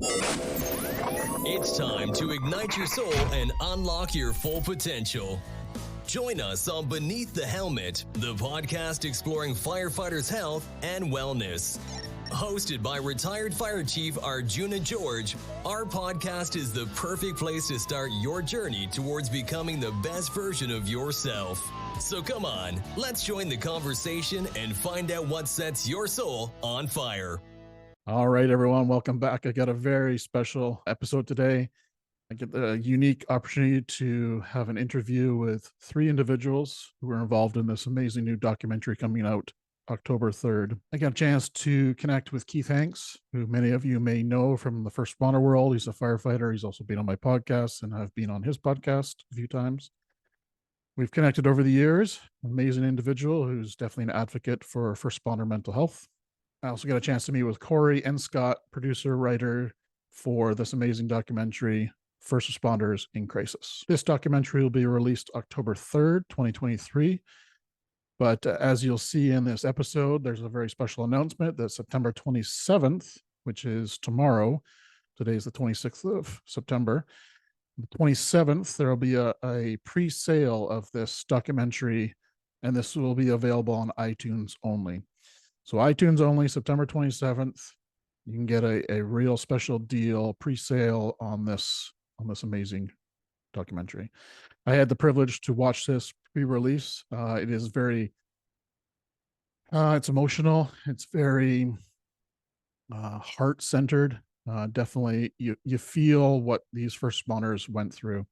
It's time to ignite your soul and unlock your full potential. Join us on Beneath the Helmet, the podcast exploring firefighters' health and wellness. Hosted by retired Fire Chief Arjuna George, our podcast is the perfect place to start your journey towards becoming the best version of yourself. So come on, let's join the conversation and find out what sets your soul on fire. All right, everyone, welcome back. I got a very special episode today. I get the unique opportunity to have an interview with three individuals who are involved in this amazing new documentary coming out October 3rd. I got a chance to connect with Keith Hanks, who many of you may know from the first responder world. He's a firefighter. He's also been on my podcast, and I've been on his podcast a few times. We've connected over the years. Amazing individual who's definitely an advocate for first responder mental health. I also got a chance to meet with Corey and Scott, producer, writer for this amazing documentary, First Responders in Crisis. This documentary will be released October 3rd, 2023. But as you'll see in this episode, there's a very special announcement that September 27th, which is tomorrow, today is the 26th of September, the 27th, there will be a pre-sale of this documentary, and this will be available on iTunes only. So iTunes only, September 27th, you can get a real special deal pre-sale on this amazing documentary. I had the privilege to watch this pre-release. It is very, it's emotional. It's very heart-centered. Definitely, you feel what these first responders went through.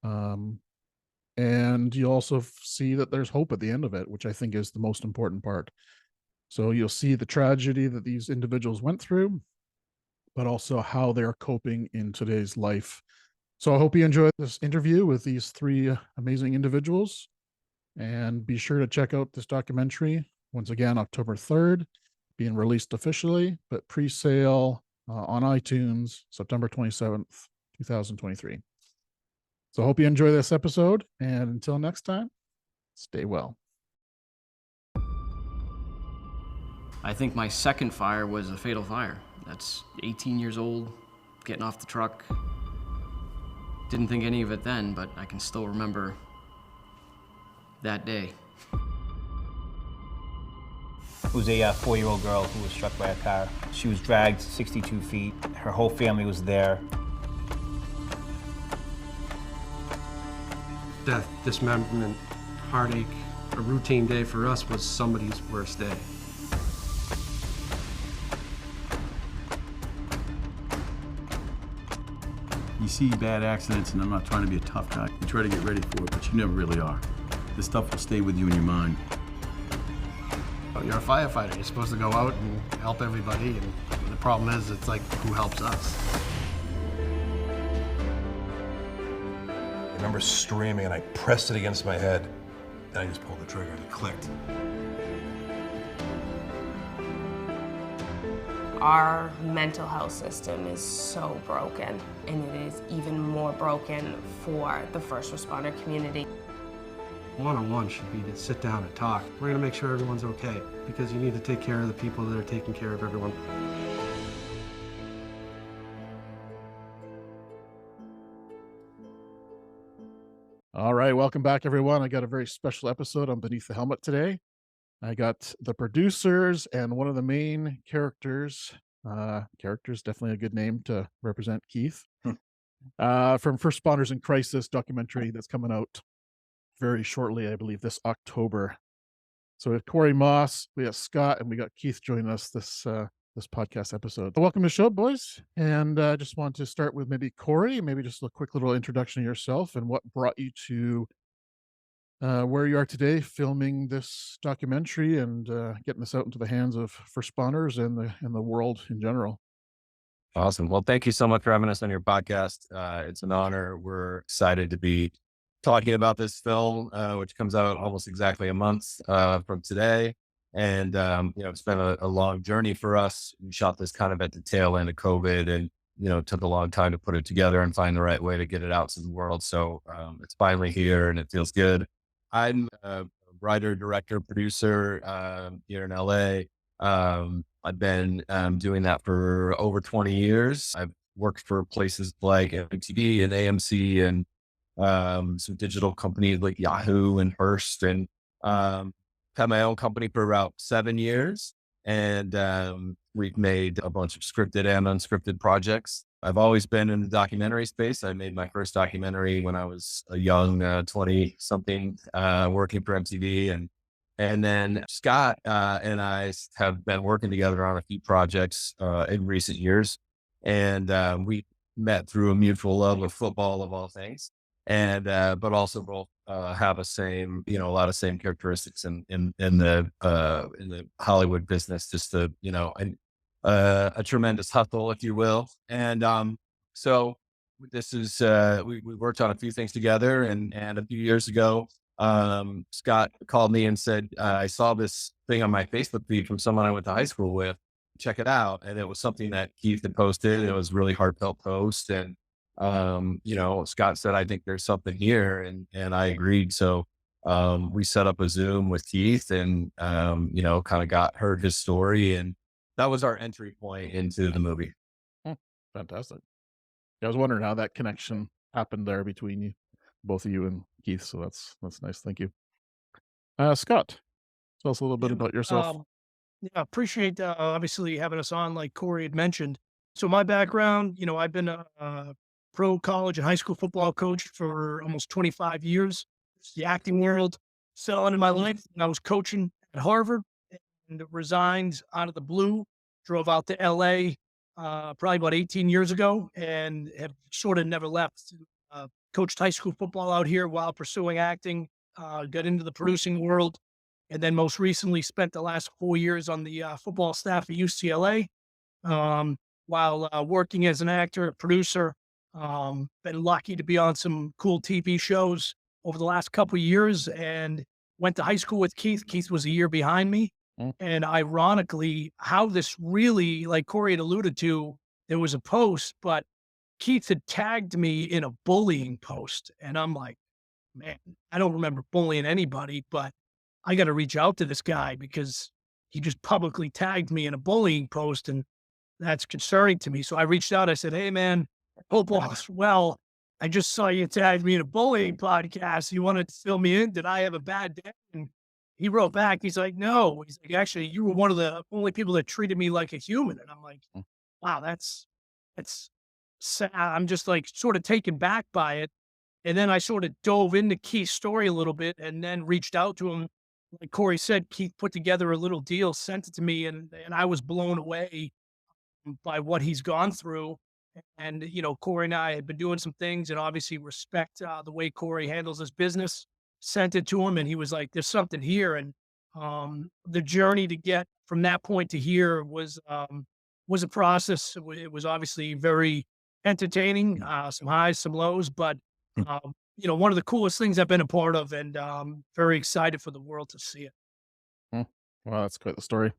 And you also see that there's hope at the end of it, which I think is the most important part. So you'll see the tragedy that these individuals went through, but also how they're coping in today's life. So I hope you enjoyed this interview with these three amazing individuals, and be sure to check out this documentary. Once again, October 3rd, being released officially, but pre-sale on iTunes, September 27th, 2023. So I hope you enjoy this episode, and until next time, stay well. I think my second fire was a fatal fire. That's 18 years old, getting off the truck. Didn't think any of it then, but I can still remember that day. It was a 4-year-old girl who was struck by a car. She was dragged 62 feet. Her whole family was there. Death, dismemberment, heartache. A routine day for us was somebody's worst day. You see bad accidents, and I'm not trying to be a tough guy. You try to get ready for it, but you never really are. This stuff will stay with you in your mind. You're a firefighter. You're supposed to go out and help everybody, and the problem is, it's like, who helps us? I remember screaming, and I pressed it against my head. Then I just pulled the trigger, and it clicked. Our mental health system is so broken, and it is even more broken for the first responder community. One-on-one should be to sit down and talk. We're gonna make sure everyone's okay, because you need to take care of the people that are taking care of everyone. All right, welcome back, everyone. I got a very special episode on Beneath the Helmet today. I got the producers and one of the main characters, definitely a good name to represent Keith, from First Responders in Crisis documentary that's coming out very shortly, I believe, this October. So we have Corey Moss, we have Scott, and we got Keith joining us this podcast episode. Welcome to the show, boys. And I just want to start with maybe Corey, maybe just a quick little introduction of yourself and what brought you to where you are today, filming this documentary and getting this out into the hands of first responders and the world in general. Awesome. Well, thank you so much for having us on your podcast. It's an honor. We're excited to be talking about this film, which comes out almost exactly a month from today. And, it's been a long journey for us. We shot this kind of at the tail end of COVID, and, it took a long time to put it together and find the right way to get it out to the world. So it's finally here and it feels good. I'm a writer, director, producer here in LA. I've been doing that for over 20 years. I've worked for places like MTV and AMC and some digital companies like Yahoo and Hearst, and had my own company for about 7 years. And we've made a bunch of scripted and unscripted projects. I've always been in the documentary space. I made my first documentary when I was a young 20 something, working for MTV. And then Scott and I have been working together on a few projects in recent years. And we met through a mutual love of football, of all things. And but also both have a lot of same characteristics in the Hollywood business, just a tremendous hustle, if you will. And so this is we worked on a few things together, and a few years ago, Scott called me and said, I saw this thing on my Facebook feed from someone I went to high school with. Check it out. And it was something that Keith had posted. It was a really heartfelt post. And Scott said, I think there's something here. And I agreed. So we set up a Zoom with Keith and, kind of heard his story. And that was our entry point into the movie. Fantastic. I was wondering how that connection happened there between you, both of you and Keith. So that's nice. Thank you. Scott, tell us a little bit about yourself. Yeah, appreciate obviously having us on, like Corey had mentioned. So my background, I've been a pro college and high school football coach for almost 25 years. The acting world fell into my life, and I was coaching at Harvard and resigned out of the blue. Drove out to LA probably about 18 years ago, and have sort of never left. Coached high school football out here while pursuing acting. Got into the producing world. And then most recently spent the last 4 years on the football staff at UCLA, while working as an actor, producer. Been lucky to be on some cool TV shows over the last couple of years, and went to high school with Keith. Keith was a year behind me. And ironically, how this really, like Corey had alluded to, there was a post, but Keith had tagged me in a bullying post. And I'm like, man, I don't remember bullying anybody, but I got to reach out to this guy because he just publicly tagged me in a bullying post, and that's concerning to me. So I reached out. I said, hey, man, hope all's well. I just saw you tag me in a bullying podcast. You wanted to fill me in? Did I have a bad day? And he wrote back. He's like, no. He's like, actually, you were one of the only people that treated me like a human. And I'm like, wow, that's sad. I'm just like sort of taken back by it. And then I sort of dove into Keith's story a little bit, and then reached out to him. Like Corey said, Keith put together a little deal, sent it to me, and I was blown away by what he's gone through. And, Corey and I had been doing some things, and obviously respect the way Corey handles his business. Sent it to him, and he was like, there's something here. And the journey to get from that point to here was a process. It was obviously very entertaining, some highs, some lows, but one of the coolest things I've been a part of, and very excited for the world to see it. Well, that's quite the story.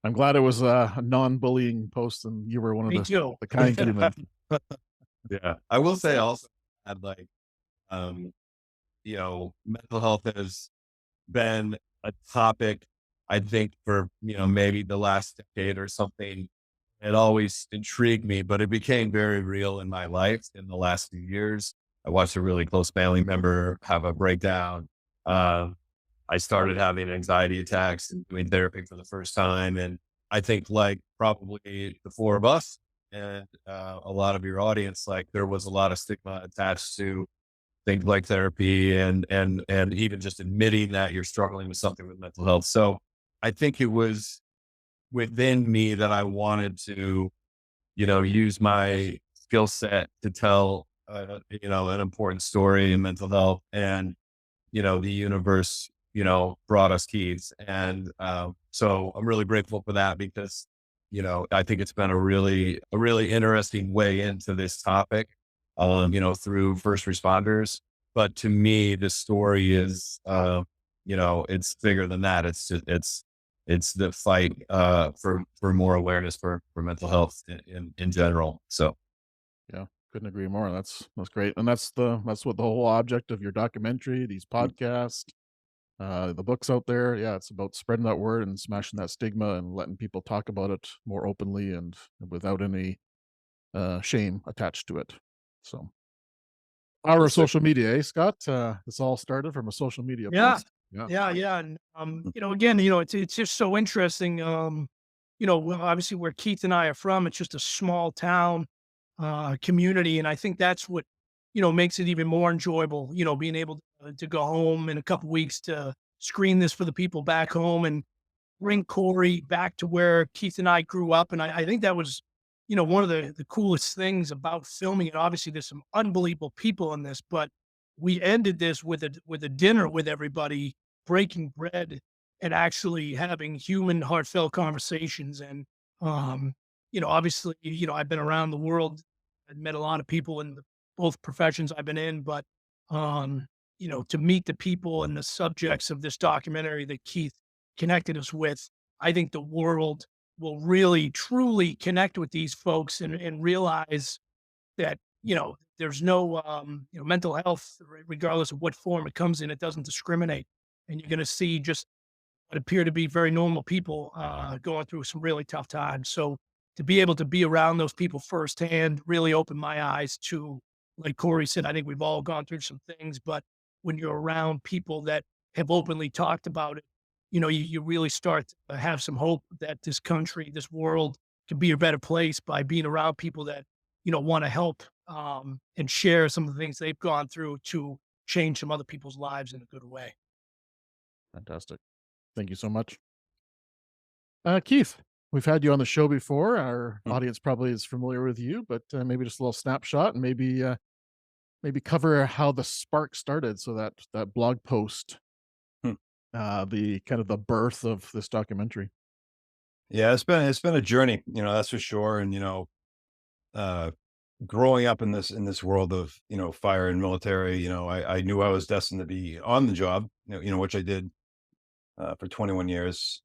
I'm glad it was a non-bullying post, and you were one of the kind human. Yeah, I will say also, mental health has been a topic, I think, for maybe the last decade or something. It always intrigued me, but it became very real in my life in the last few years. I watched a really close family member have a breakdown. I started having anxiety attacks and doing therapy for the first time. And I think, like probably the four of us and a lot of your audience, like there was a lot of stigma attached to things like therapy and even just admitting that you're struggling with something with mental health. So I think it was within me that I wanted to, use my skill set to tell an important story in mental health. And, the universe, brought us Keith. And so I'm really grateful for that because, I think it's been a really interesting way into this topic, through first responders. But to me, the story is, it's bigger than that. It's the fight for more awareness for mental health in general. So, yeah. Couldn't agree more. That's great. And that's what the whole object of your documentary, these podcasts, The book's out there. Yeah, it's about spreading that word and smashing that stigma and letting people talk about it more openly and without any shame attached to it. So, power of social media, Scott? This all started from a social media Yeah. post. Yeah. Yeah. And, again, it's just so interesting. Well, obviously where Keith and I are from, it's just a small town community. And I think that's what, makes it even more enjoyable, being able to go home in a couple weeks to screen this for the people back home and bring Corey back to where Keith and I grew up. And I think that was, one of the coolest things about filming it. Obviously, there's some unbelievable people in this, but we ended this with a dinner with everybody, breaking bread and actually having human, heartfelt conversations. And obviously, I've been around the world. I've met a lot of people in both professions I've been in, but to meet the people and the subjects of this documentary that Keith connected us with, I think the world will really truly connect with these folks and realize that, there's no, mental health, regardless of what form it comes in, it doesn't discriminate. And you're going to see just what appear to be very normal people going through some really tough times. So to be able to be around those people firsthand really opened my eyes to, like Corey said, I think we've all gone through some things, but when you're around people that have openly talked about it, you really start to have some hope that this country, this world can be a better place by being around people that, want to help and share some of the things they've gone through to change some other people's lives in a good way. Fantastic. Thank you so much. Keith, we've had you on the show before. Our audience probably is familiar with you, but maybe just a little snapshot and maybe cover how the spark started. So that blog post, the kind of the birth of this documentary. Yeah, it's been a journey, that's for sure. And growing up in this world of fire and military, I knew I was destined to be on the job, which I did for 21 years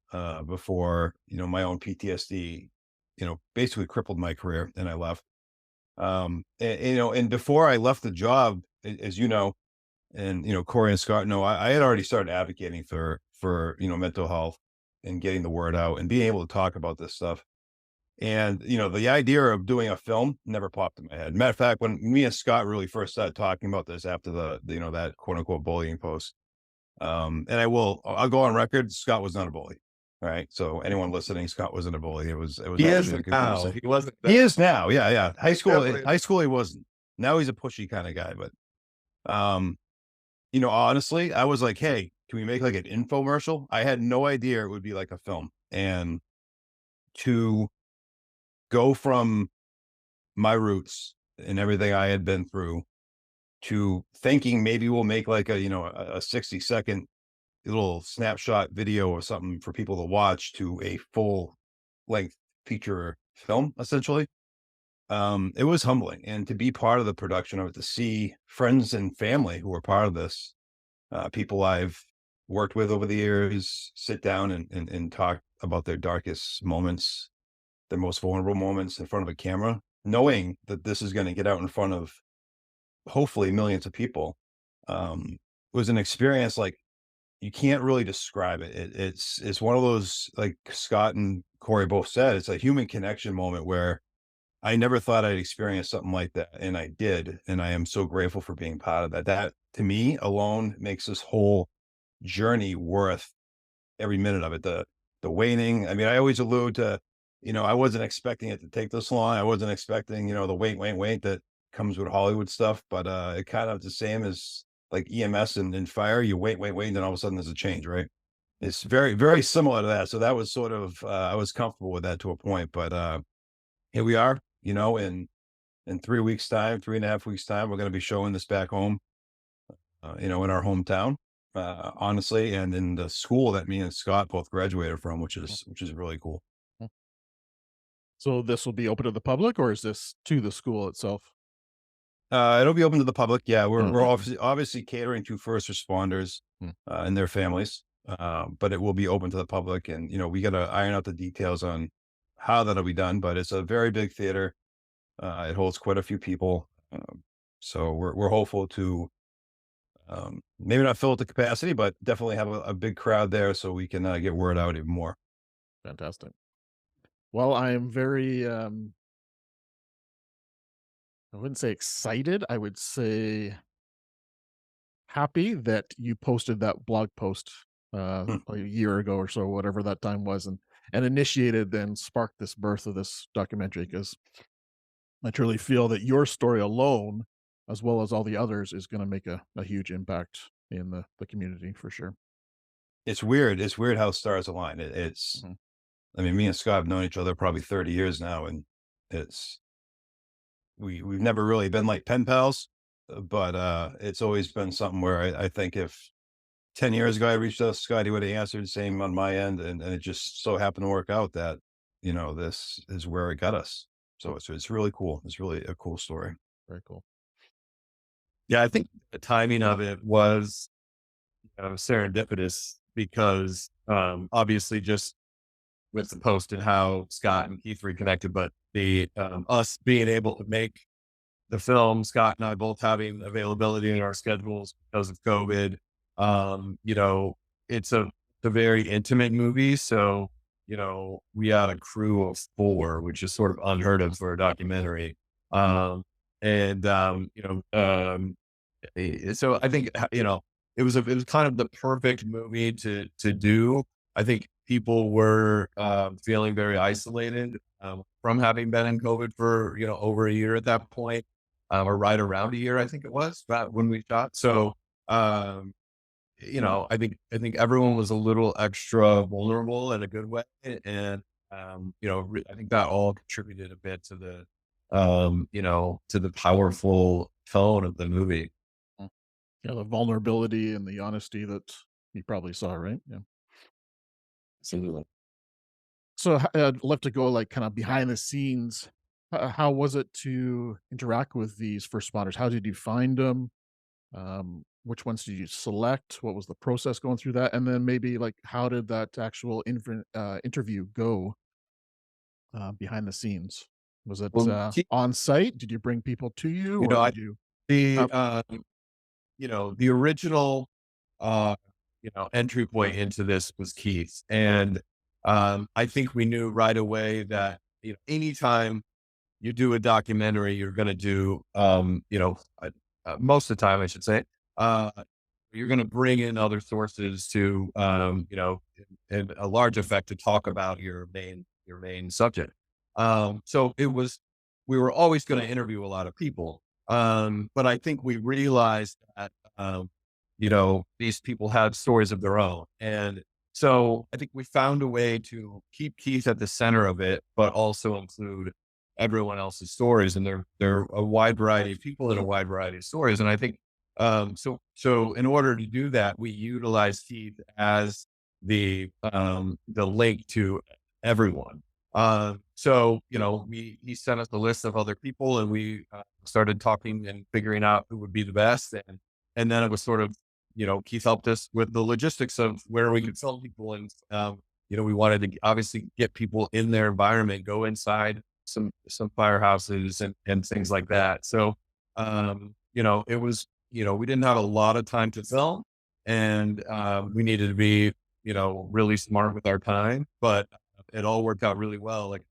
before my own PTSD, basically crippled my career, and I left. And before I left the job, as you know, and Corey and Scott know, I had already started advocating for mental health and getting the word out and being able to talk about this stuff. And the idea of doing a film never popped in my head. Matter of fact, when me and Scott really first started talking about this after the that quote unquote bullying post, and I'll go on record, Scott was not a bully. All right. So anyone listening, Scott wasn't a bully. It was He is actually a good now. conversation. He wasn't. He is now. Yeah. High school Definitely. he wasn't. Now he's a pushy kind of guy. But honestly, I was like, hey, can we make like an infomercial? I had no idea it would be like a film. And to go from my roots and everything I had been through to thinking maybe we'll make like a 60-second little snapshot video or something for people to watch to a full length feature film, essentially. It was humbling, and to be part of the production of it, to see friends and family who were part of this, people I've worked with over the years, sit down and talk about their darkest moments, their most vulnerable moments in front of a camera, knowing that this is going to get out in front of hopefully millions of people, was an experience like you can't really describe it. It's one of those, like Scott and Corey both said, it's a human connection moment where I never thought I'd experience something like that, and I did, and I am so grateful for being part of that. That to me alone makes this whole journey worth every minute of it. The waiting. I mean, I always allude to, I wasn't expecting it to take this long. I wasn't expecting, the wait that comes with Hollywood stuff, but it kind of the same as like EMS and fire. You wait, and then all of a sudden there's a change, right? It's very, very similar to that. So that was sort of I was comfortable with that to a point, but here we are, in 3 weeks time, 3.5 weeks time, we're going to be showing this back home, in our hometown, honestly, and in the school that me and Scott both graduated from, which is really cool. So this will be open to the public, or is this to the school itself? It'll be open to the public. Yeah, we're obviously catering to first responders and their families, but it will be open to the public, and we got to iron out the details on how that'll be done. But it's a very big theater. It holds quite a few people, so we're hopeful to maybe not fill at the capacity, but definitely have a big crowd there so we can get word out even more. Fantastic. Well, I am very, I wouldn't say excited. I would say happy that you posted that blog post a year ago or so, whatever that time was, and initiated then sparked this birth of this documentary, because I truly feel that your story alone, as well as all the others, is going to make a huge impact in the community for sure. It's weird. It's weird how stars align. It's, Mhm. I mean, me and Scott have known each other probably 30 years now, and it's, we've never really been like pen pals, but it's always been something where I think if 10 years ago I reached out to Scott, he would have answered, same on my end, and it just so happened to work out that, this is where it got us. So it's really cool. It's really a cool story. Very cool. Yeah, I think the timing of it was serendipitous because obviously just with the post and how Scott and Keith reconnected, but the us being able to make the film, Scott and I both having availability in our schedules because of COVID. It's a very intimate movie. So, we had a crew of 4, which is sort of unheard of for a documentary. And, so I think, it was kind of the perfect movie to do. I think people were feeling very isolated from having been in COVID for, over a year at that point, or right around a year, I think it was when we shot. So, I think everyone was a little extra vulnerable in a good way. And, I think that all contributed a bit to the powerful tone of the movie. Mm. Yeah, the vulnerability and the honesty that you probably saw, right? Yeah. Absolutely. So I'd love to go like kind of behind the scenes. How was it to interact with these first responders? How did you find them? Which ones did you select? What was the process going through that? And then maybe like how did that actual interview go behind the scenes? Was it Well, on site? Did you bring people to you, you or know, I, did you? the, Have, the original, entry point into this was Keith. And, I think we knew right away that, anytime you do a documentary, you're going to do, most of the time, I should say, uh, you're going to bring in other sources to, in a large effect to talk about your main subject. So we were always going to interview a lot of people. But I think we realized that, these people had stories of their own. And so I think we found a way to keep Keith at the center of it, but also include everyone else's stories. And they're a wide variety of people and a wide variety of stories. And I think, so in order to do that, we utilize Keith as the link to everyone. He sent us a list of other people and we started talking and figuring out who would be the best. And then it was sort of, Keith helped us with the logistics of where we could film people. And, we wanted to obviously get people in their environment, go inside some firehouses and things like that. So, it was, we didn't have a lot of time to film and we needed to be, really smart with our time, but it all worked out really well. Like,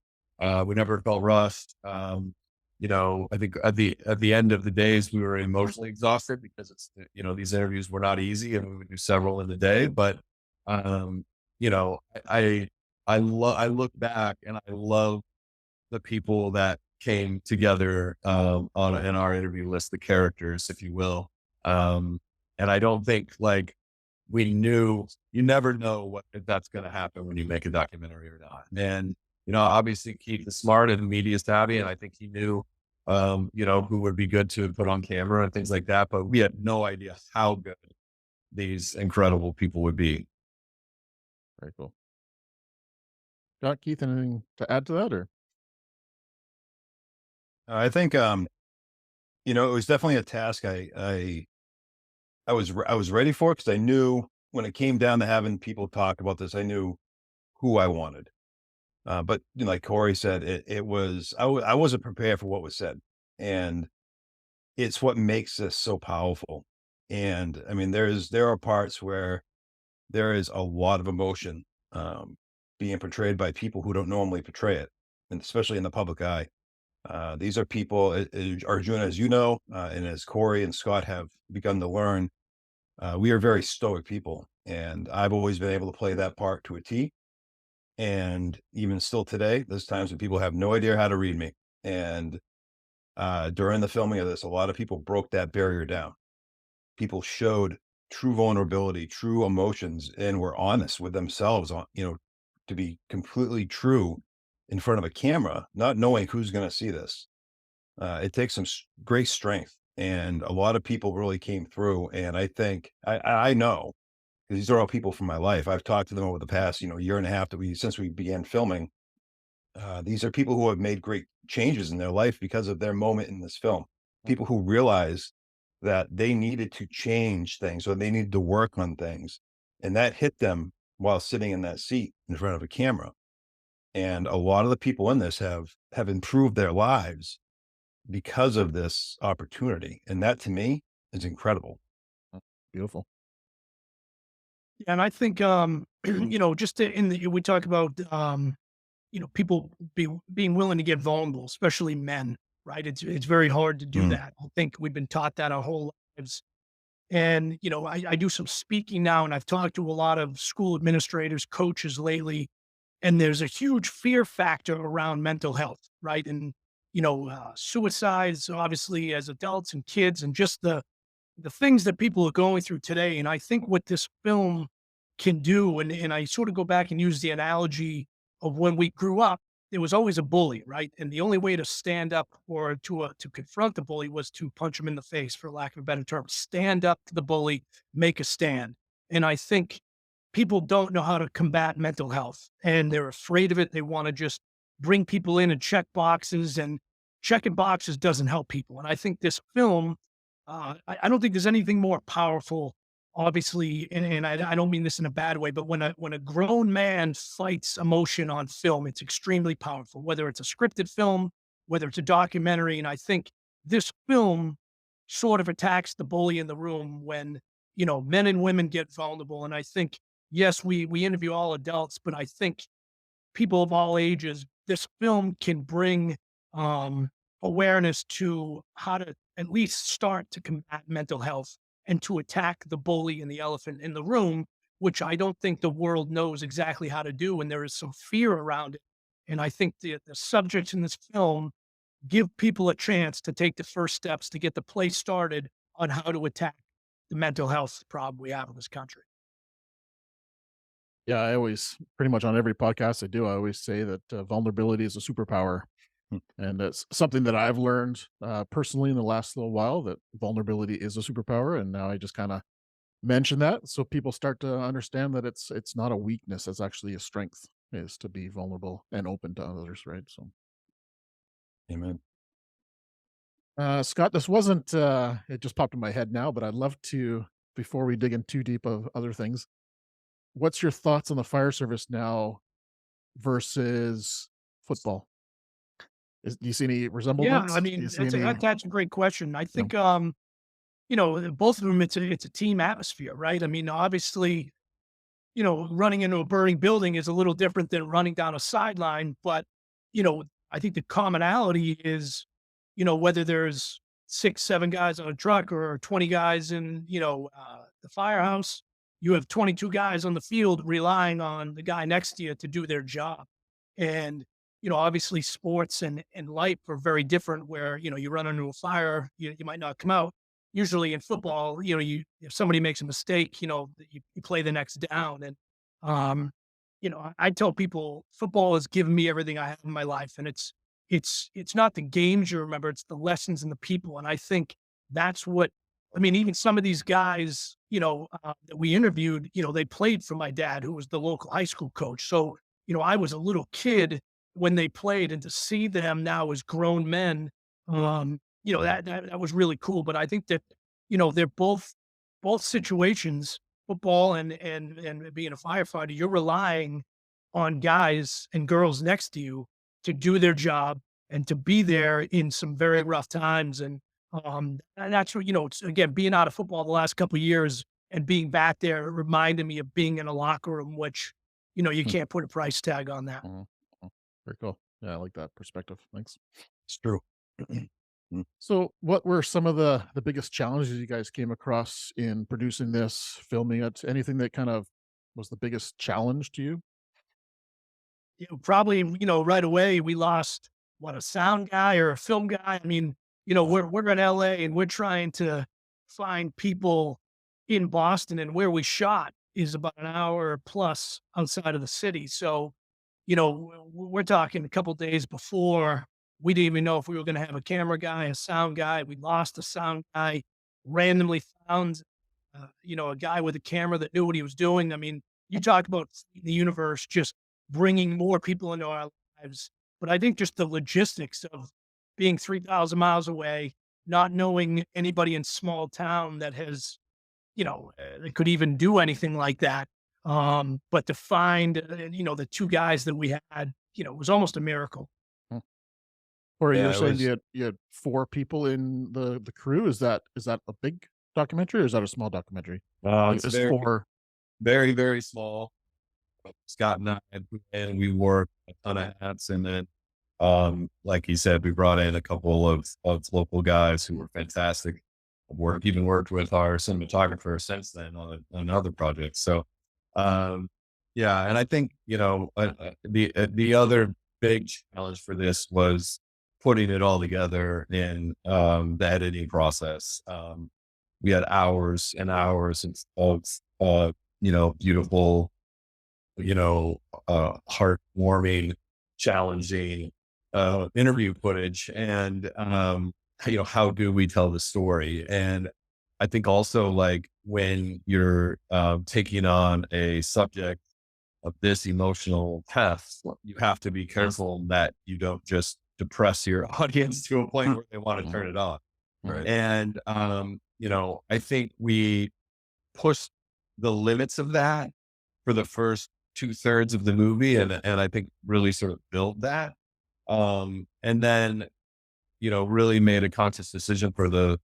we never felt rushed. I think at the end of the days, we were emotionally exhausted because these interviews were not easy and we would do several in the day. But, you know, I look back and I love the people that came together, in our interview list, the characters, if you will. And I don't think like we knew, you never know if that's going to happen when you make a documentary or not. And, obviously Keith is smart and media savvy. And I think he knew, who would be good to put on camera and things like that. But we had no idea how good these incredible people would be. Very cool. Got Keith, anything to add to that, or? I think, it was definitely a task I was ready for, because I knew when it came down to having people talk about this, I knew who I wanted. But like Corey said, it was, I wasn't prepared for what was said, and it's what makes this so powerful. And I mean, there are parts where there is a lot of emotion being portrayed by people who don't normally portray it, and especially in the public eye. These are people, Arjuna, as you know, and as Corey and Scott have begun to learn, we are very stoic people. And I've always been able to play that part to a T. And even still today, there's times when people have no idea how to read me. And during the filming of this, a lot of people broke that barrier down. People showed true vulnerability, true emotions, and were honest with themselves on, to be completely true in front of a camera, not knowing who's going to see this. It takes some great strength, and a lot of people really came through. And I think I know, 'cause these are all people from my life. I've talked to them over the past, year and a half since we began filming. These are people who have made great changes in their life because of their moment in this film. People who realize that they needed to change things or they needed to work on things, and that hit them while sitting in that seat in front of a camera. And a lot of the people in this have improved their lives because of this opportunity, and that to me is incredible. Beautiful. Yeah, and I think, just we talk about, people being willing to get vulnerable, especially men, right? It's very hard to do that. I think we've been taught that our whole lives. And, I do some speaking now, and I've talked to a lot of school administrators, coaches lately, and there's a huge fear factor around mental health, right? And, suicides, obviously, as adults and kids, and just the things that people are going through today. And I think what this film can do, and I sort of go back and use the analogy of when we grew up, there was always a bully, right? And the only way to stand up or to confront the bully was to punch him in the face, for lack of a better term. Stand up to the bully, make a stand. And I think people don't know how to combat mental health, and they're afraid of it. They want to just bring people in and check boxes, and checking boxes doesn't help people. And I think this film, I don't think there's anything more powerful, obviously, and I don't mean this in a bad way, but when a grown man fights emotion on film, it's extremely powerful, whether it's a scripted film, whether it's a documentary. And I think this film sort of attacks the bully in the room when, men and women get vulnerable. And I think, yes, we interview all adults, but I think people of all ages, this film can bring awareness to how to at least start to combat mental health and to attack the bully and the elephant in the room, which I don't think the world knows exactly how to do. And there is some fear around it. And I think the subjects in this film give people a chance to take the first steps to get the play started on how to attack the mental health problem we have in this country. Yeah, I always, pretty much on every podcast I do, I always say that vulnerability is a superpower. And it's something that I've learned personally in the last little while, that vulnerability is a superpower. And now I just kind of mention that so people start to understand that it's not a weakness, it's actually a strength, is to be vulnerable and open to others, right? So, Amen. Scott, this wasn't, it just popped in my head now, but I'd love to, before we dig in too deep of other things, what's your thoughts on the fire service now versus football? Do you see any Yeah, resemblance? I Do you mean, see any? that's a great question. I No. think, both of them, it's a team atmosphere, right? I mean, obviously, running into a burning building is a little different than running down a sideline. But, I think the commonality is, whether there's 6, 7 guys on a truck or 20 guys in, the firehouse, you have 22 guys on the field relying on the guy next to you to do their job. And, obviously sports and life are very different, where, you run into a fire, you might not come out. Usually in football, if somebody makes a mistake, you play the next down. And, I tell people football has given me everything I have in my life. And it's not the games you remember, it's the lessons and the people. And I think that's what, I mean, even some of these guys, that we interviewed, they played for my dad, who was the local high school coach. So, I was a little kid when they played, and to see them now as grown men, that was really cool. But I think that, they're both situations, football and being a firefighter, you're relying on guys and girls next to you to do their job and to be there in some very rough times. And And that's what, it's, again, being out of football the last couple of years and being back there, it reminded me of being in a locker room, which, you Hmm. can't put a price tag on that. Mhm. Mhm. Very cool. Yeah, I like that perspective. Thanks. It's true. So, what were some of the biggest challenges you guys came across in producing this, filming it? Anything that kind of was the biggest challenge to you? Probably, right away we lost a sound guy or a film guy. I mean, we're in LA and we're trying to find people in Boston, and where we shot is about an hour plus outside of the city. So, we're talking a couple days before, we didn't even know if we were going to have a camera guy, a sound guy. We lost a sound guy, randomly found, a guy with a camera that knew what he was doing. I mean, you talk about the universe just bringing more people into our lives. But I think just the logistics of being 3,000 miles away, not knowing anybody in small town that has, that could even do anything like that. But to find, the two guys that we had, it was almost a miracle. Hmm. Or you Yeah, were it saying was. you had 4 people in the crew. Is that a big documentary or is that a small documentary? Like, It's it's very, 4. very, very small. Scott and I, and we wore a ton of hats, and then, like you said, we brought in a couple of local guys who were fantastic. Even worked with our cinematographer since then on other projects. So, um, yeah, and I think the other big challenge for this was putting it all together in the editing process. We had hours and hours of beautiful, heartwarming, challenging, interview footage. And, how do we tell the story? And I think also, like, when you're, taking on a subject of this emotional test, you have to be careful that you don't just depress your audience to a point where they want to turn it off. Right. And, I think we pushed the limits of that for the first 2/3 of the movie, and I think really sort of build that. And then, really made a conscious decision for the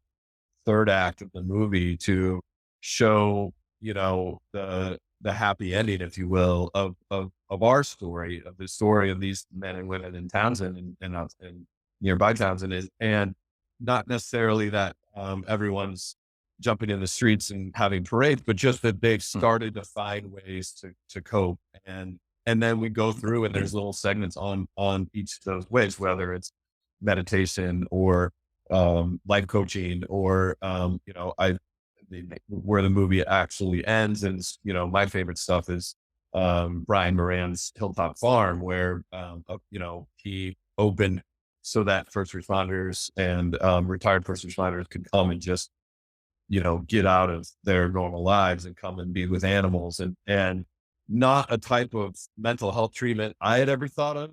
third act of the movie to show, the happy ending, if you will, of our story, of the story of these men and women in Townsend and nearby Townsend is, and not necessarily that everyone's jumping in the streets and having parades, but just that they've started to find ways to cope. And then we go through and there's little segments on each of those ways, whether it's meditation or life coaching or where the movie actually ends. And my favorite stuff is Brian Moran's Hilltop Farm, where he opened so that first responders and retired first responders could come and just get out of their normal lives and come and be with animals, and not a type of mental health treatment I had ever thought of.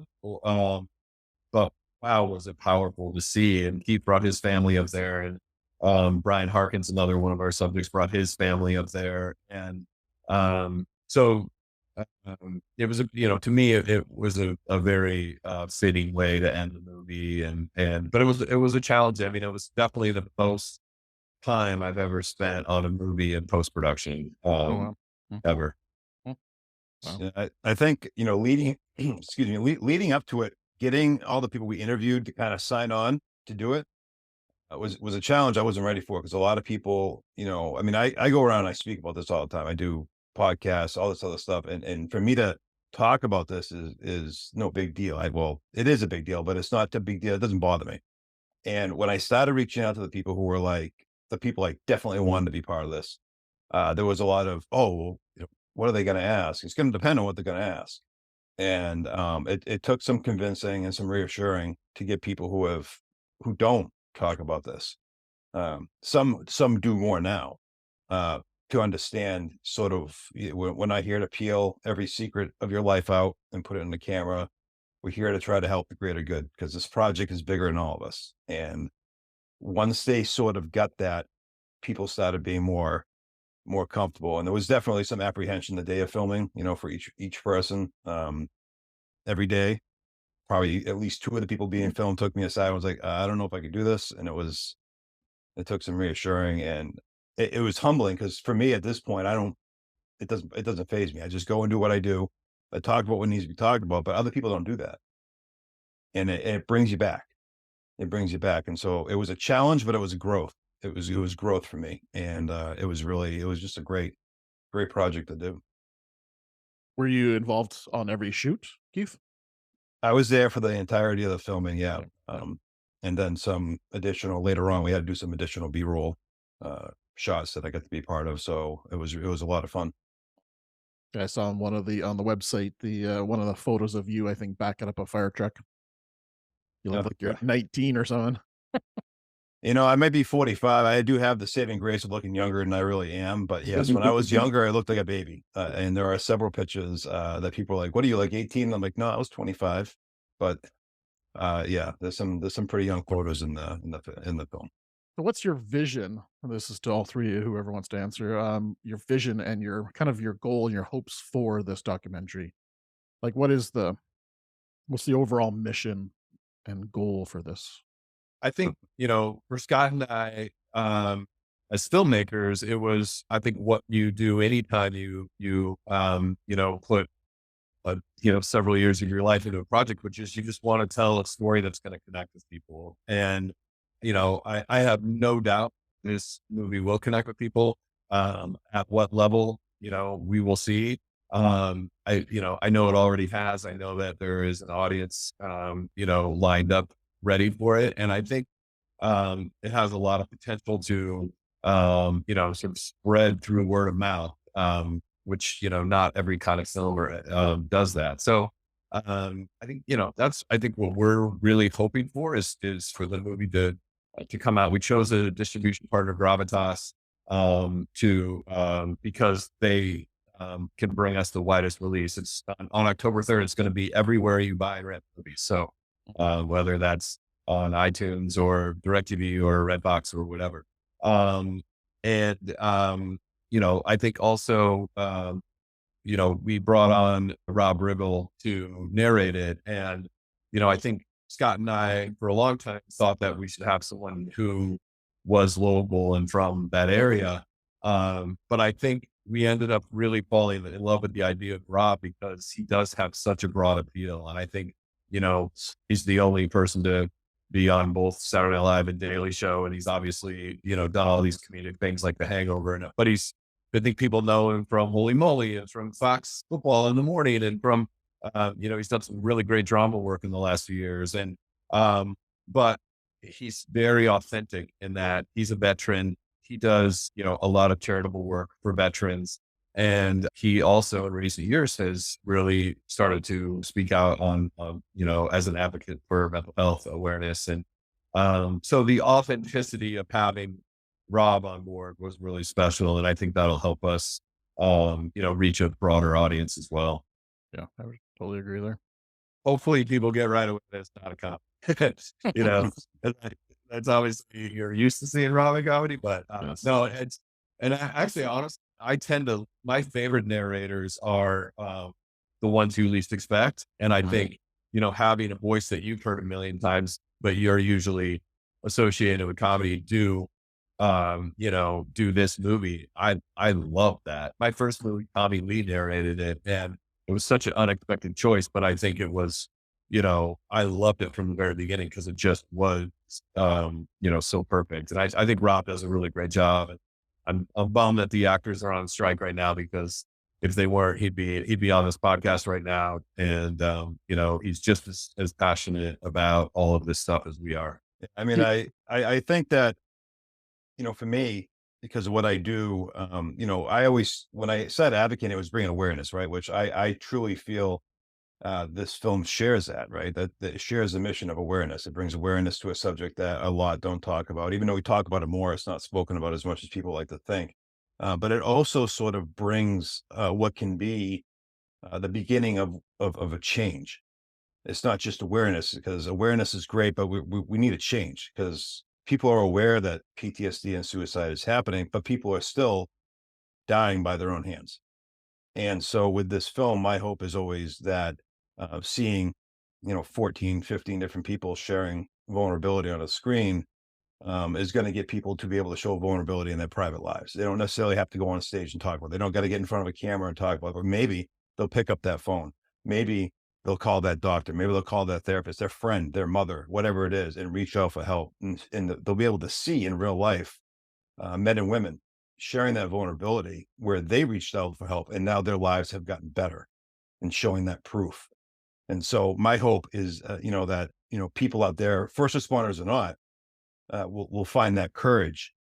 But wow, was it powerful to see. And Keith brought his family up there, and Brian Harkins, another one of our subjects, brought his family up there. And so it was, to me, it was a very fitting way to end the movie. But it was a challenge. I mean, it was definitely the most time I've ever spent on a movie in post-production, Oh, wow. ever. Hmm. Wow. Yeah, I think, leading, excuse me, leading up to it, getting all the people we interviewed to kind of sign on to do it was a challenge I wasn't ready for, because a lot of people, I mean, I go around and I speak about this all the time. I do podcasts, all this other stuff. And for me to talk about this is no big deal. Well, it is a big deal, but it's not a big deal. It doesn't bother me. And when I started reaching out to the people who were like, the people I definitely wanted to be part of this, there was a lot of, oh, well, what are they going to ask? It's going to depend on what they're going to ask. And it took some convincing and some reassuring to get people who don't talk about this. Some do more now, to understand sort of we're not here to peel every secret of your life out and put it in the camera. We're here to try to help the greater good, because this project is bigger than all of us. And once they sort of got that, people started being more comfortable. And there was definitely some apprehension the day of filming, for each person. Every day, probably at least 2 of the people being filmed took me aside and was like, I don't know if I could do this. And it was It took some reassuring, and it was humbling because for me at this point, it doesn't faze me. I just go and do what I do. I talk about what needs to be talked about, but other people don't do that. And it brings you back. It brings you back. And so it was a challenge, but it was a growth. It was growth for me. And it was just a great project to do. Were you involved on every shoot, Keith? I was there for the entirety of the filming, yeah. Yeah. And then some additional later on, we had to do some additional B-roll shots that I got to be part of. So it was a lot of fun. I saw on on the website one of the photos of you, I think, backing up a fire truck. You look Yeah. like you're 19 or something. I might be 45. I do have the saving grace of looking younger than I really am. But yes, when I was younger, I looked like a baby. And there are several pictures that people are like, "What are you, like 18?" I'm like, "No, I was 25." But yeah, there's some pretty young photos in the film. So what's your vision? And this is to all three of you, whoever wants to answer. Your vision and your kind of your goal and your hopes for this documentary. Like, what's the overall mission and goal for this? I think, for Scott and I, as filmmakers, it was, I think, what you do anytime you put, several years of your life into a project, which is you just want to tell a story that's going to connect with people. And, I have no doubt this movie will connect with people. At what level, we will see. I know it already has. I know that there is an audience, lined up ready for it. And I think, it has a lot of potential to, sort of spread through word of mouth, which, not every kind of film does that. So, I think, I think what we're really hoping for is for the movie to come out. We chose a distribution partner, Gravitas, because they, can bring us the widest release. It's on October 3rd. It's going to be everywhere you buy and rent movies. So, whether that's on iTunes or DirecTV or Redbox or whatever. I think also, we brought on Rob Riggle to narrate it. And, I think Scott and I, for a long time, thought that we should have someone who was local and from that area. But I think we ended up really falling in love with the idea of Rob because he does have such a broad appeal. And I think, he's the only person to be on both Saturday Night Live and Daily Show. And he's obviously, done all these comedic things like The Hangover. But I think people know him from Holy Moly and from Fox Football in the Morning and from, he's done some really great drama work in the last few years. And, but he's very authentic in that he's a veteran. He does, a lot of charitable work for veterans. And he also in recent years has really started to speak out on, as an advocate for mental health awareness. And, so the authenticity of having Rob on board was really special. And I think that'll help us, reach a broader audience as well. Yeah, I would totally agree there. Hopefully people get right away that it's not a cop. That's obviously you're used to seeing Rob in comedy, but Yes. no, actually, honestly, my favorite narrators are the ones you least expect. And I think, having a voice that you've heard a million times, but you're usually associated with comedy, do this movie. I love that. My first movie, Tommy Lee narrated it, and it was such an unexpected choice, but I think it was, I loved it from the very beginning because it just was, so perfect. And I think Rob does a really great job. And I'm bummed that the actors are on strike right now because if they weren't, he'd be on this podcast right now. And, he's just as passionate about all of this stuff as we are. I mean, I think that, for me, because of what I do, I always, when I said advocate, it was bringing awareness, right? Which I truly feel this film shares that, right? That it shares the mission of awareness. It brings awareness to a subject that a lot don't talk about. Even though we talk about it more, it's not spoken about as much as people like to think. But it also sort of brings what can be the beginning of a change. It's not just awareness, because awareness is great, but we need a change because people are aware that PTSD and suicide is happening, but people are still dying by their own hands. And so with this film, my hope is always that seeing, 14, 15 different people sharing vulnerability on a screen is going to get people to be able to show vulnerability in their private lives. They don't necessarily have to go on stage and talk about it. They don't got to get in front of a camera and talk about it, but maybe they'll pick up that phone. Maybe they'll call that doctor. Maybe they'll call that therapist, their friend, their mother, whatever it is, and reach out for help. And they'll be able to see in real life, men and women sharing that vulnerability where they reached out for help and now their lives have gotten better, and showing that proof. And so my hope is, that, people out there, first responders or not, will find that courage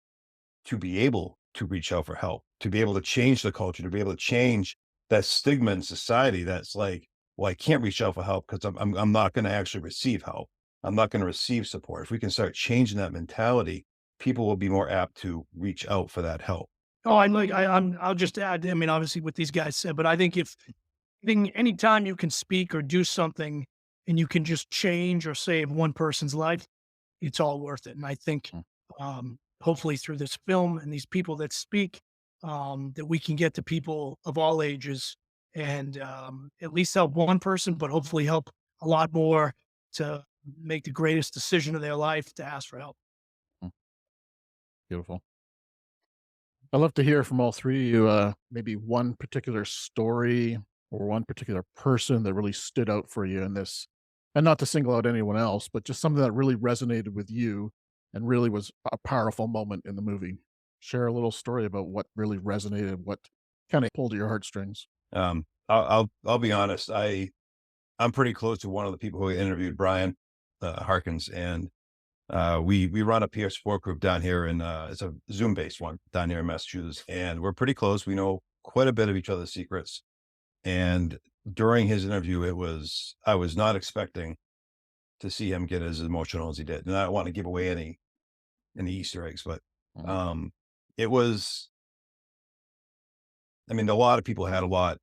to be able to reach out for help, to be able to change the culture, to be able to change that stigma in society that's like, well, I can't reach out for help because I'm not going to actually receive help. I'm not going to receive support. If we can start changing that mentality, people will be more apt to reach out for that help. Oh, I'll just add, I mean, obviously what these guys said, but I think anytime you can speak or do something and you can just change or save one person's life, it's all worth it. And I think, hopefully through this film and these people that speak, that we can get to people of all ages and, at least help one person, but hopefully help a lot more to make the greatest decision of their life to ask for help. Beautiful. I'd love to hear from all three of you, maybe one particular story or one particular person that really stood out for you in this, and not to single out anyone else, but just something that really resonated with you and really was a powerful moment in the movie. Share a little story about what really resonated, what kind of pulled at your heartstrings. I'll be honest. I'm pretty close to one of the people who interviewed, Brian Harkins, and we run a peer support group down here, and it's a Zoom based one down here in Massachusetts, and we're pretty close. We know quite a bit of each other's secrets. And during his interview, I was not expecting to see him get as emotional as he did. And I don't want to give away any Easter eggs, but it was, I mean, a lot of people had a lot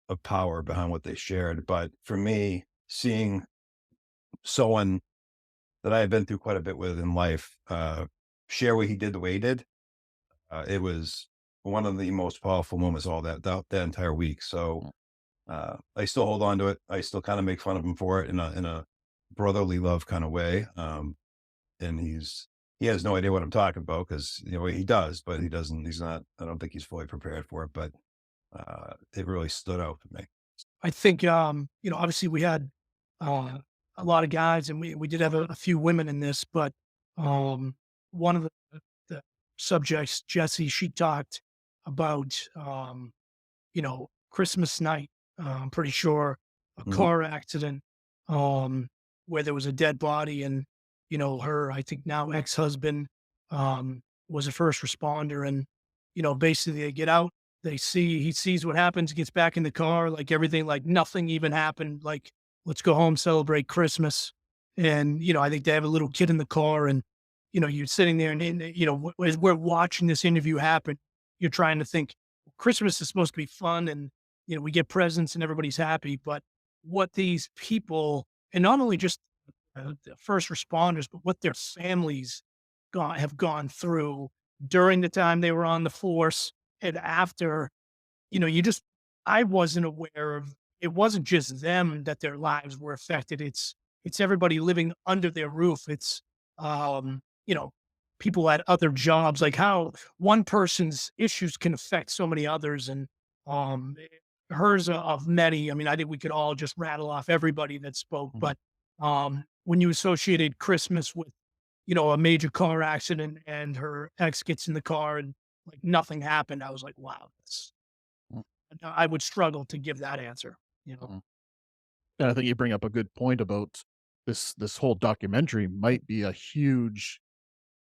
of power behind what they shared, but for me, seeing someone that I had been through quite a bit with in life share what he did the way he did, it was one of the most powerful moments all that entire week. So I still hold on to it. I still kind of make fun of him for it in a brotherly love kind of way. And he has no idea what I'm talking about, because he does, but he's not, I don't think he's fully prepared for it, but it really stood out for me. I think, obviously we had a lot of guys, and we did have a few women in this, but one of the subjects, Jessie, she talked about, Christmas night. I'm pretty sure a car accident where there was a dead body, and her, I think now ex-husband, was a first responder, and basically they get out, he sees what happens, gets back in the car, like everything, like nothing even happened, like let's go home, celebrate Christmas. And I think they have a little kid in the car, and you're sitting there, and as we're watching this interview happen, you're trying to think Christmas is supposed to be fun, and we get presents and everybody's happy, but what these people, and not only just the first responders, but what their families have gone through during the time they were on the force and after, I wasn't aware of, it wasn't just them that their lives were affected. It's everybody living under their roof. It's, people at other jobs, like how one person's issues can affect so many others, and hers of many. I mean, I think we could all just rattle off everybody that spoke, but when you associated Christmas with, a major car accident and her ex gets in the car and like nothing happened, I was like, wow, I would struggle to give that answer, And I think you bring up a good point about this whole documentary might be a huge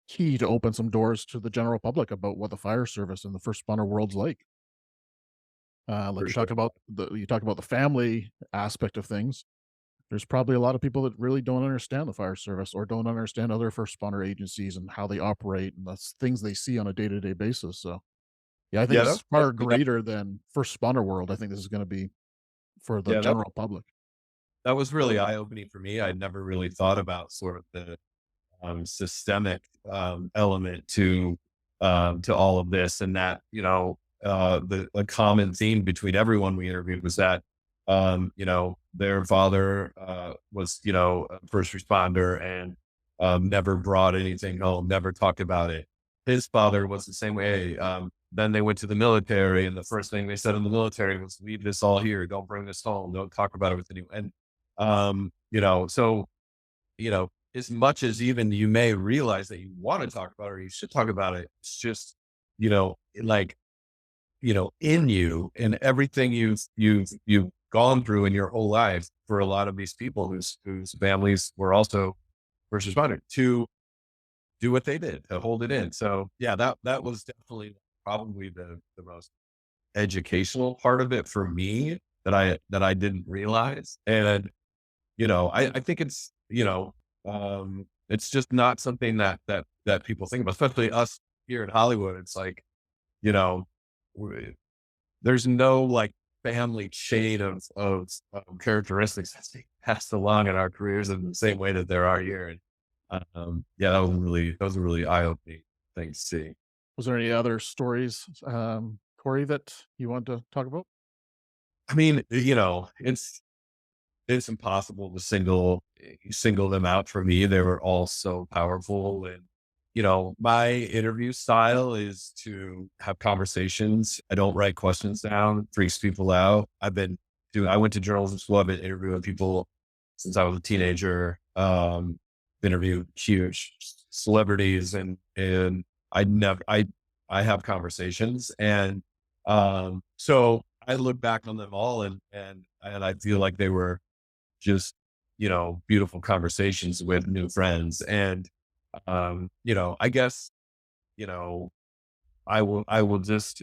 key to open some doors to the general public about what the fire service and the first responder world's like. Like you talk about the family aspect of things. There's probably a lot of people that really don't understand the fire service or don't understand other first responder agencies and how they operate and the things they see on a day-to-day basis. So yeah, I think it's far greater than first responder world. I think this is going to be for the general public. That was really eye-opening for me. I'd never really thought about sort of the systemic element to all of this, and that the common theme between everyone we interviewed was that their father was a first responder, and never brought anything home, never talked about it. His father was the same way. Then they went to the military, and the first thing they said in the military was, leave this all here. Don't bring this home. Don't talk about it with anyone. And, so, as much as even you may realize that you want to talk about it or you should talk about it, it's just, like, in you and everything you've gone through in your whole life for a lot of these people whose families were also first responders to do what they did, to hold it in. So yeah, that was definitely probably the most educational part of it for me that I didn't realize. And, I think it's just not something that people think about, especially us here in Hollywood. It's like, there's no like family chain of characteristics that's being passed along in our careers in the same way that there are here. And yeah, that was a really eye-opening thing to see. Was there any other stories, Corey, that you want to talk about? I mean, it's impossible to single them out for me. They were all so powerful. And, my interview style is to have conversations. I don't write questions down. It freaks people out. I went to journalism school. I've been interviewing people since I was a teenager. Interviewed huge celebrities and I have conversations. And, so I look back on them all and I feel like they were just, beautiful conversations with new friends. And, I guess, I will just,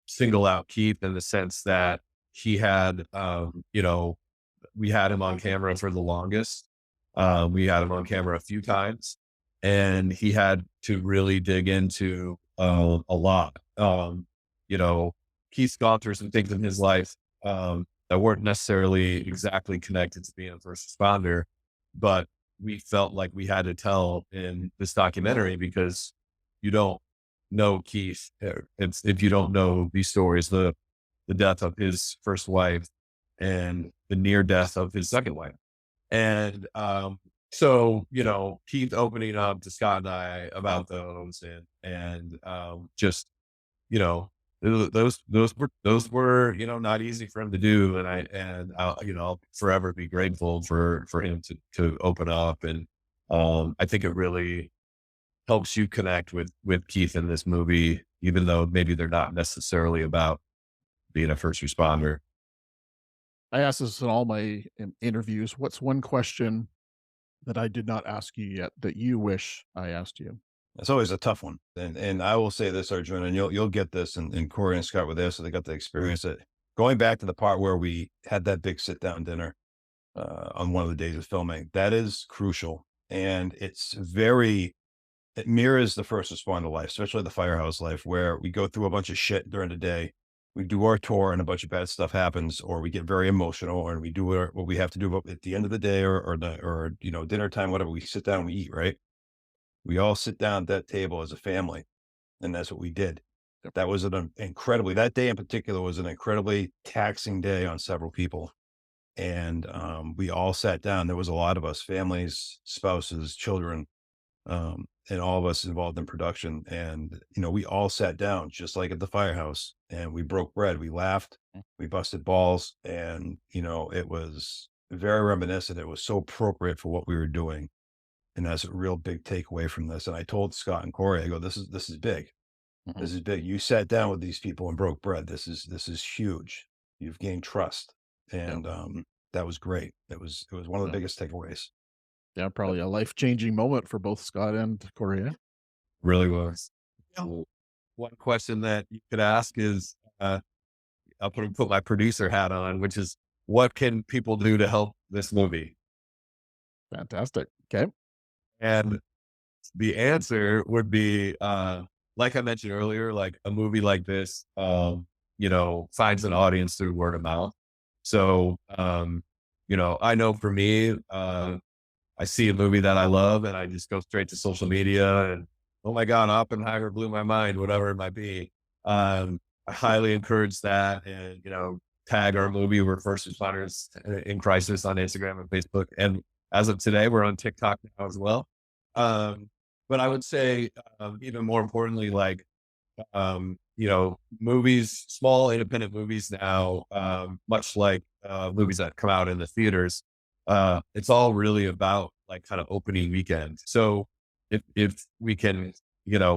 single out Keith in the sense that he had, we had him on camera for the longest. We had him on camera a few times and he had to really dig into, a lot. Keith's gone through some things in his life, that weren't necessarily exactly connected to being a first responder, but we felt like we had to tell in this documentary because you don't know Keith. If you don't know these stories, the death of his first wife and the near death of his second wife. And, so, Keith opening up to Scott and I about those and just, those were, not easy for him to do. And I'll forever be grateful for him to open up. And, I think it really helps you connect with Keith in this movie, even though maybe they're not necessarily about being a first responder. I ask this in all my interviews. What's one question that I did not ask you yet that you wish I asked you? It's always a tough one. And I will say this, Arjuna, and you'll get this, and Corey and Scott were there, so they got to experience it. Going back to the part where we had that big sit down dinner on one of the days of filming, that is crucial. And it mirrors the first responder life, especially the firehouse life, where we go through a bunch of shit during the day. We do our tour and a bunch of bad stuff happens, or we get very emotional and we do what we have to do at the end of the day or dinner time, whatever. We sit down and we eat, right? We all sit down at that table as a family, and that's what we did. That was that day in particular was an incredibly taxing day on several people. And we all sat down. There was a lot of us, families, spouses, children, and all of us involved in production. And, we all sat down just like at the firehouse and we broke bread. We laughed, we busted balls, and, it was very reminiscent. It was so appropriate for what we were doing. And that's a real big takeaway from this. And I told Scott and Corey, I go, this is big. Mhm. This is big. You sat down with these people and broke bread. This is huge. You've gained trust. And that was great. It was one of the biggest takeaways. Yeah, probably a life-changing moment for both Scott and Corey. Yeah? Really was. One question that you could ask is, I'll put my producer hat on, which is, what can people do to help this movie? Fantastic. Okay. And the answer would be, like I mentioned earlier, like a movie like this, finds an audience through word of mouth. So, I know for me, I see a movie that I love and I just go straight to social media and, oh my God, Oppenheimer blew my mind, whatever it might be. I highly encourage that and, tag our movie. We're First Responders in Crisis on Instagram and Facebook. And as of today, we're on TikTok now as well. But I would say, even more importantly, like, movies, small independent movies now, much like movies that come out in the theaters, it's all really about like kind of opening weekend. So if we can,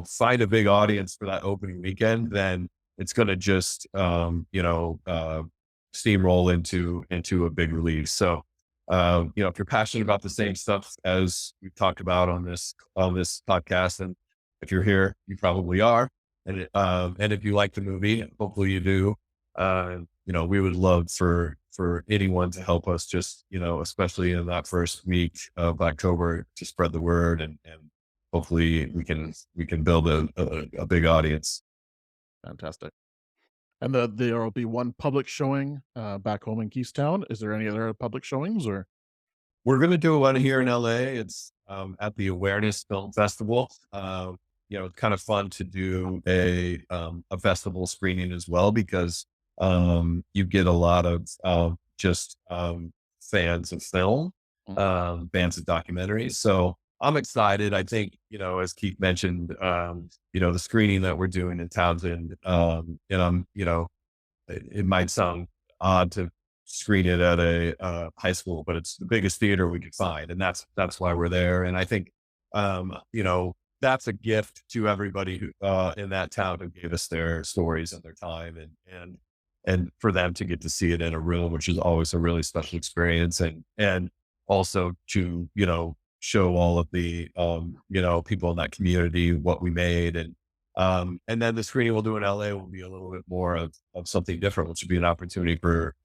find a big audience for that opening weekend, then it's going to just, steamroll into a big release. So, if you're passionate about the same stuff as we've talked about on this podcast, and if you're here, you probably are. And if you like the movie, hopefully you do, we would love for anyone to help us just, especially in that first week of October, to spread the word, and hopefully we can build a big audience. Fantastic. And there will be one public showing back home in Keystone. Is there any other public showings, or? We're going to do one here in LA. It's at the Awareness Film Festival. It's kind of fun to do a festival screening as well, because you get a lot of just fans of film, fans of documentaries. So I'm excited. I think, as Keith mentioned, the screening that we're doing in Townsend, and it might sound odd to screen it at a high school, but it's the biggest theater we could find. And that's why we're there. And I think, that's a gift to everybody who, in that town, who gave us their stories and their time, and for them to get to see it in a room, which is always a really special experience. And also to, show all of the, people in that community what we made. And then the screening we'll do in LA will be a little bit more of something different, which would be an opportunity for,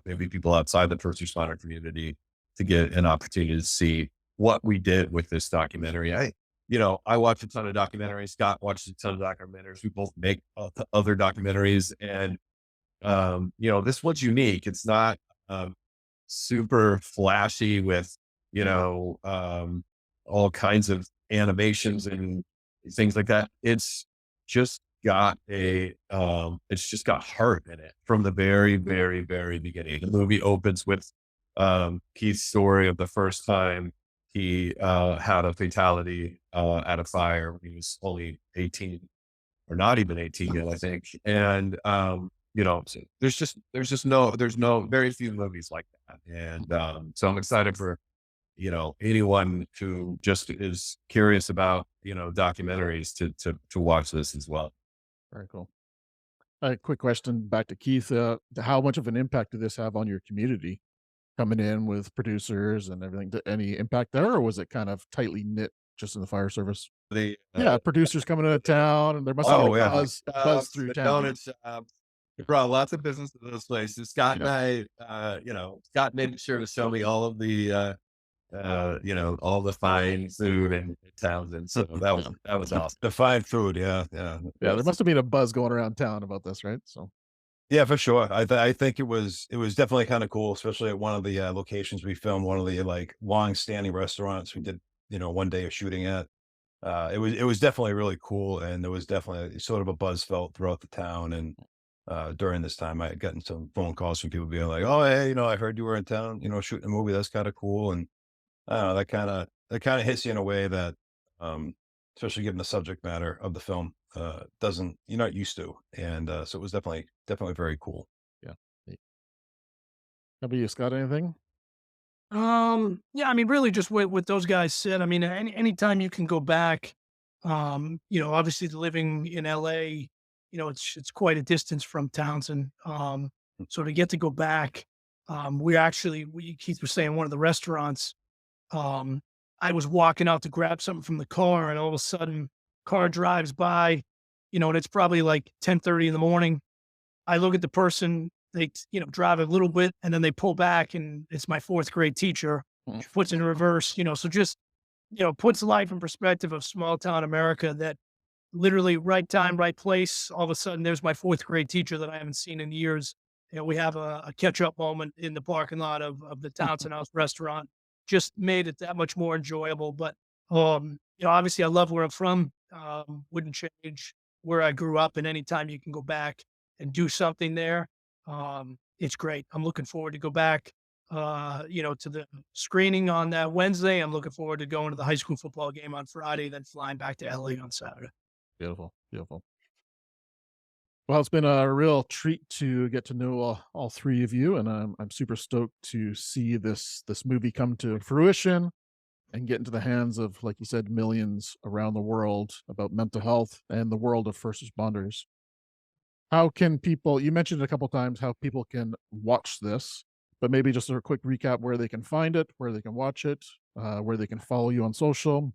maybe people outside the first responder community to get an opportunity to see what we did with this documentary. I watch a ton of documentaries. Scott watches a ton of documentaries. We both make other documentaries, and, this one's unique. It's not, super flashy with, all kinds of animations and things like that. It's just got heart in it from the very, very, very beginning. The movie opens with, Keith's story of the first time he had a fatality at a fire when he was only 18, or not even 18 yet, I think. And so there's very few movies like that. And so I'm excited for anyone who just is curious about documentaries to watch this as well. Very cool. A quick question back to Keith. How much of an impact did this have on your community, coming in with producers and everything? Any impact there, or was it kind of tightly knit just in the fire service? Producers coming into town, and there must be a buzz through town. It's brought lots of business to those places. Scott and I, Scott made sure to show me all of the all the fine food in Townsend. So that was awesome. The fine food. Yeah. There must have been a buzz going around town about this, right? So. Yeah, for sure. I think it was definitely kind of cool, especially at one of the locations we filmed, one of the like long standing restaurants we did, one day of shooting at. It was definitely really cool, and there was definitely sort of a buzz felt throughout the town. And during this time, I had gotten some phone calls from people being like, "Oh, hey, I heard you were in town, shooting a movie. That's kind of cool." And I don't know, that kind of hits you in a way that, especially given the subject matter of the film, you're not used to. And so it was definitely very cool. Yeah. How about you, Scott? Anything? Really just what those guys said. Anytime you can go back, obviously living in LA, it's quite a distance from Townsend. So to get to go back, Keith was saying, one of the restaurants, I was walking out to grab something from the car, and all of a sudden car drives by, and it's probably like 10:30 in the morning. I look at the person, they, drive a little bit, and then they pull back, and it's my fourth grade teacher. She puts in reverse, so just, puts life in perspective of small town America, that literally right time, right place. All of a sudden there's my fourth grade teacher that I haven't seen in years. We have a catch up moment in the parking lot of the Townsend House restaurant. Just made it that much more enjoyable. But, obviously I love where I'm from. Wouldn't change where I grew up, and anytime you can go back and do something there, it's great. I'm looking forward to go back. to the screening on that Wednesday. I'm looking forward to going to the high school football game on Friday, then flying back to LA on Saturday. Beautiful. Beautiful. Well, it's been a real treat to get to know all three of you, and I'm super stoked to see this movie come to fruition and get into the hands of, like you said, millions around the world about mental health and the world of first responders. How can people, you mentioned it a couple times, how people can watch this, but maybe just a quick recap where they can find it, where they can watch it, where they can follow you on social,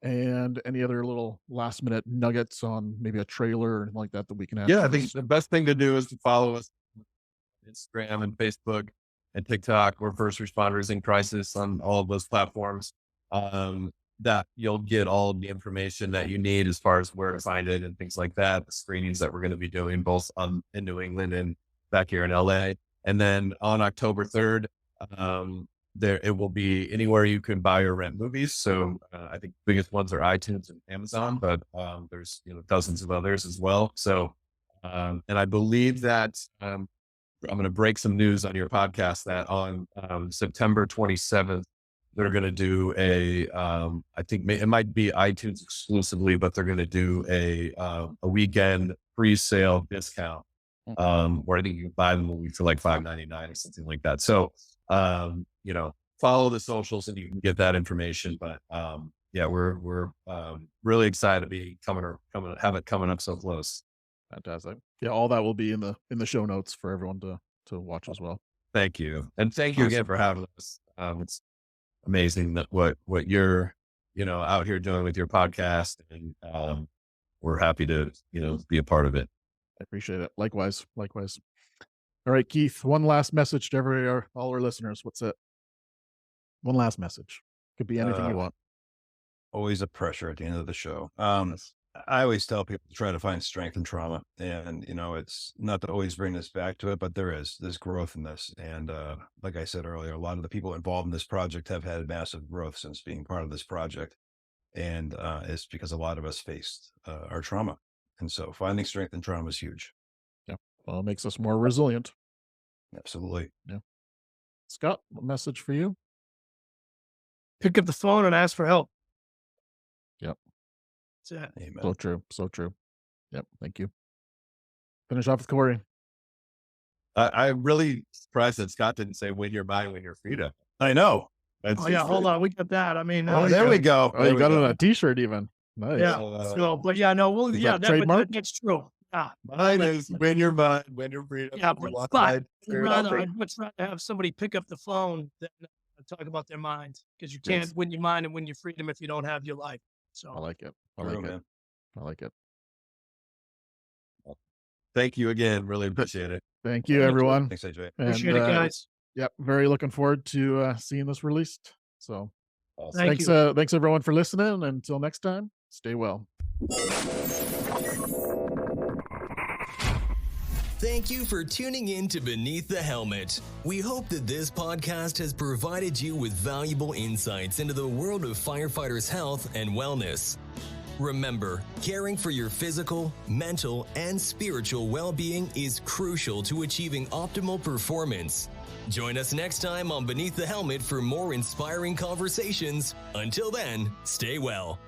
and any other little last minute nuggets on maybe a trailer or anything like that we can add. Yeah, I think the best thing to do is to follow us on Instagram and Facebook and TikTok. We're First Responders in Crisis on all of those platforms. That you'll get all of the information that you need as far as where to find it and things like that. The screenings that we're going to be doing both in New England and back here in LA. And then on October 3rd, it will be anywhere you can buy or rent movies. So I think the biggest ones are iTunes and Amazon, but there's dozens of others as well. So and I believe that I'm going to break some news on your podcast that on September 27th, they're going to do I think it might be iTunes exclusively, but they're going to do a weekend pre-sale discount where I think you can buy the movie for like $5.99 or something like that. So, follow the socials and you can get that information. But yeah, we're really excited to be have it coming up so close. Fantastic. Yeah, all that will be in the show notes for everyone to watch as well. Thank you, and thank you again for having us. It's amazing that what you're out here doing with your podcast, and we're happy to be a part of it. I appreciate it. Likewise. All right, Keith, one last message to all our listeners. What's it? One last message. Could be anything you want. Always a pressure at the end of the show. I always tell people to try to find strength in trauma, and it's not to always bring this back to it, but there's growth in this. And like I said earlier, a lot of the people involved in this project have had massive growth since being part of this project, and it's because a lot of us faced our trauma, and so finding strength in trauma is huge. Yeah, well, it makes us more resilient. Absolutely. Yeah. Scott, a message for you? Pick up the phone and ask for help. Yep. That's it. Amen. So true. So true. Yep. Thank you. Finish off with Corey. I'm really surprised that Scott didn't say "win your mind, win your freedom." I know. Hold on. We got that. I mean, there we go. Oh, you got it on a t-shirt even. Nice. Yeah. That's true. Mine is "win your mind, win your freedom." Yeah, but I'd much rather have somebody pick up the phone than talk about their mind, because you can't win your mind and win your freedom if you don't have your life. So I like it. I like it. Thank you again. Really appreciate it. Thank you, everyone. Thanks, AJ. Appreciate it, guys. Yep. Very looking forward to seeing this released. So awesome. Thanks everyone for listening. And until next time, stay well. Thank you for tuning in to Beneath the Helmet. We hope that this podcast has provided you with valuable insights into the world of firefighters' health and wellness. Remember, caring for your physical, mental, and spiritual well-being is crucial to achieving optimal performance. Join us next time on Beneath the Helmet for more inspiring conversations. Until then, stay well.